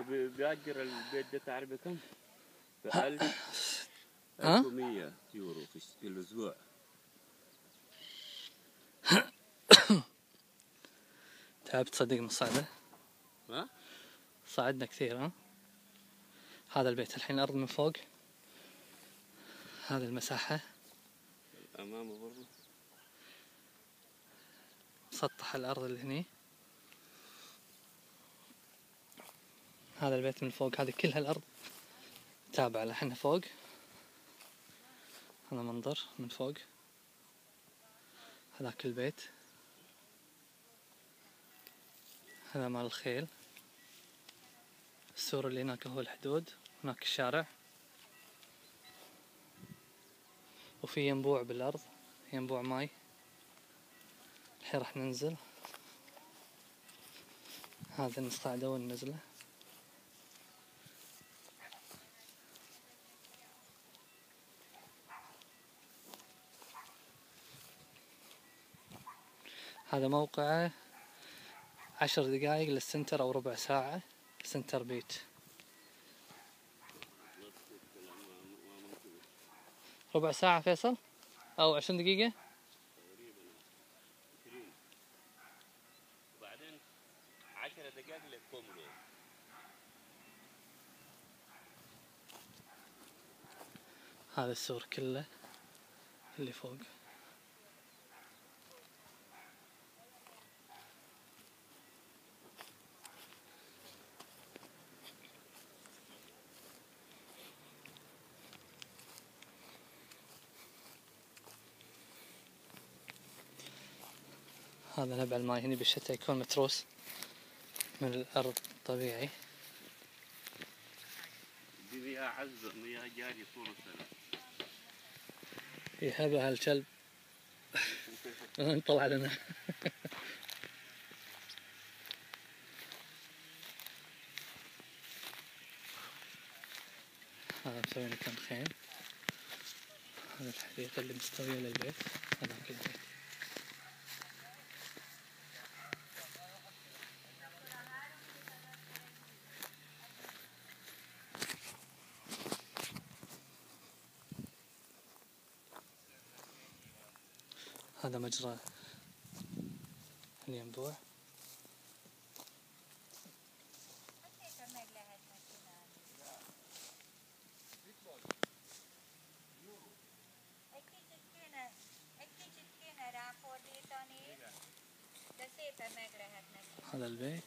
بيأجر البيت ده تعرف بكم؟ ب1100 يورو في الأسبوع. تعبت صدق من الصعدة؟ ها؟ صعدنا كثير. ها؟ هذا البيت الحين الأرض من فوق، هذه المساحة أمامه برضه مسطح الأرض اللي هني. هذا البيت من فوق، هذه كلها الأرض تابعة لحنا فوق. هذا منظر من فوق. هذاك البيت، هذا مال الخيل. السور اللي هناك هو الحدود، هناك الشارع، وفي ينبوع بالأرض، ينبوع ماي. الحين راح ننزل. هذا الصعدة والنزلة. هذا موقعه 10 دقايق للسنتر أو ربع ساعة سنتر بيت. ربع ساعة فيصل أو 20 دقيقة. وبعدين 10 دقائق للكومرو. هذا السور كله اللي فوق. هذا نبع الماي هنا بالشتاء يكون متروس من الأرض طبيعي. دي مياه عذبة، مياه جارية طول السنة. يهبها الكلب. طلع لنا. هذا مسوي لنا كم خيم. هذا الحديقة اللي مستوية للبيت. هذاك البيت. هذا مجرى الينبوع. هذا البيت.